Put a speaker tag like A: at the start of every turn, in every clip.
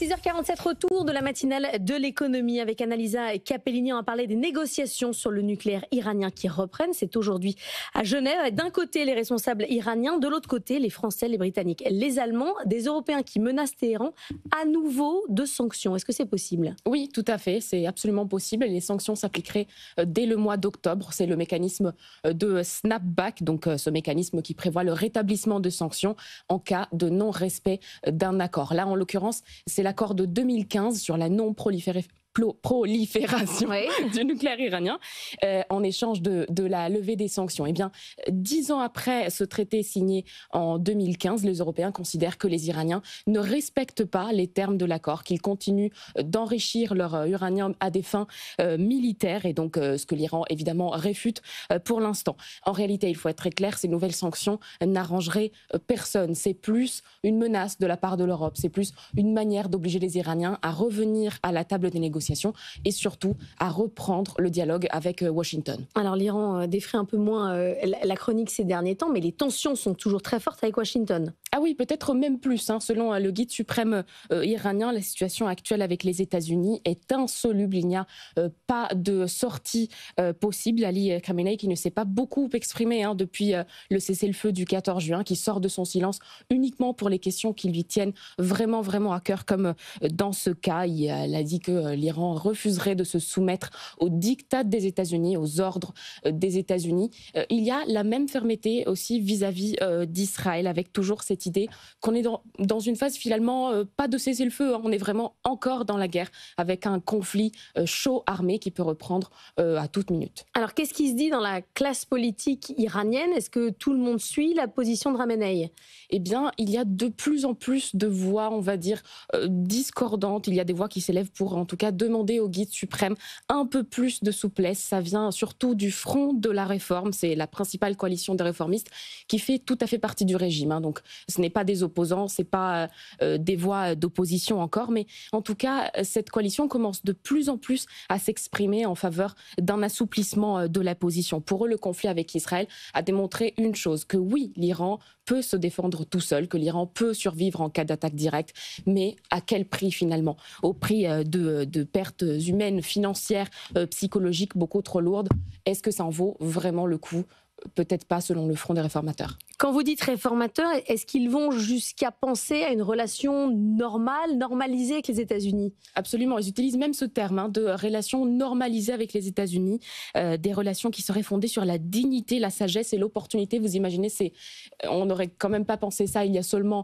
A: 6h47, retour de la matinale de l'économie avec Annalisa Capellini. On va parler des négociations sur le nucléaire iranien qui reprennent. C'est aujourd'hui à Genève. D'un côté, les responsables iraniens, de l'autre côté, les Français, les Britanniques, les Allemands, des Européens qui menacent Téhéran à nouveau de sanctions. Est-ce que c'est possible?
B: Oui, tout à fait. C'est absolument possible. Les sanctions s'appliqueraient dès le mois d'octobre. C'est le mécanisme de snapback, donc ce mécanisme qui prévoit le rétablissement de sanctions en cas de non-respect d'un accord. Là, en l'occurrence, c'est l'accord de 2015 sur la non-prolifération du nucléaire iranien en échange de la levée des sanctions. Eh bien, 10 ans après ce traité signé en 2015, les Européens considèrent que les Iraniens ne respectent pas les termes de l'accord, qu'ils continuent d'enrichir leur uranium à des fins militaires et donc ce que l'Iran évidemment réfute pour l'instant. En réalité, il faut être très clair, ces nouvelles sanctions n'arrangeraient personne. C'est plus une menace de la part de l'Europe, c'est plus une manière d'obliger les Iraniens à revenir à la table des négociations et surtout à reprendre le dialogue avec Washington.
A: Alors l'Iran défrait un peu moins la chronique ces derniers temps, mais les tensions sont toujours très fortes avec Washington.
B: Ah oui, peut-être même plus. Selon le guide suprême iranien, la situation actuelle avec les États-Unis est insoluble. Il n'y a pas de sortie possible. Ali Khamenei, qui ne s'est pas beaucoup exprimé depuis le cessez-le-feu du 14 juin, qui sort de son silence uniquement pour les questions qui lui tiennent vraiment, vraiment à cœur, comme dans ce cas. Il a dit que l'Iran refuserait de se soumettre aux diktats des États-Unis, aux ordres des États-Unis. Il y a la même fermeté aussi vis-à-vis d'Israël, avec toujours cette idée qu'on est dans une phase finalement pas de cessez-le-feu. On est vraiment encore dans la guerre, avec un conflit chaud armé qui peut reprendre à toute minute.
A: Alors qu'est-ce qui se dit dans la classe politique iranienne? Est-ce que tout le monde suit la position de Khamenei?
B: Eh bien, il y a de plus en plus de voix, on va dire, discordantes. Il y a des voix qui s'élèvent pour, en tout cas, demander au guide suprême un peu plus de souplesse. Ça vient surtout du Front de la Réforme. C'est la principale coalition des réformistes qui fait tout à fait partie du régime. Donc, ce n'est pas des opposants, ce n'est pas des voix d'opposition encore. Mais en tout cas, cette coalition commence de plus en plus à s'exprimer en faveur d'un assouplissement de la position. Pour eux, le conflit avec Israël a démontré une chose, que oui, l'Iran peut se défendre tout seul, que l'Iran peut survivre en cas d'attaque directe, mais à quel prix finalement? Au prix de pertes humaines, financières, psychologiques beaucoup trop lourdes. Est-ce que ça en vaut vraiment le coup? Peut-être pas selon le Front des réformateurs.
A: Quand vous dites réformateurs, est-ce qu'ils vont jusqu'à penser à une relation normale, normalisée avec les États-Unis?
B: Absolument, ils utilisent même ce terme de relation normalisée avec les États-Unis, des relations qui seraient fondées sur la dignité, la sagesse et l'opportunité. Vous imaginez, on n'aurait quand même pas pensé ça il y a seulement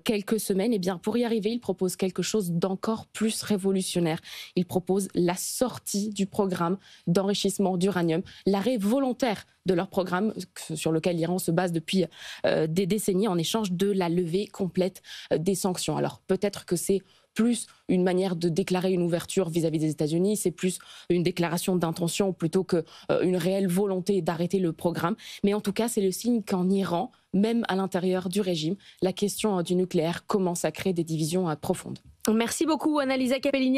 B: quelques semaines. Eh bien, pour y arriver, ils proposent quelque chose d'encore plus révolutionnaire. Ils proposent la sortie du programme d'enrichissement d'uranium, l'arrêt volontaire de leur programme sur lequel l'Iran se base depuis des décennies en échange de la levée complète des sanctions. Alors peut-être que c'est plus une manière de déclarer une ouverture vis-à-vis des États-Unis, c'est plus une déclaration d'intention plutôt qu'une réelle volonté d'arrêter le programme. Mais en tout cas, c'est le signe qu'en Iran, même à l'intérieur du régime, la question du nucléaire commence à créer des divisions profondes.
A: Merci beaucoup, Annalisa Capellini.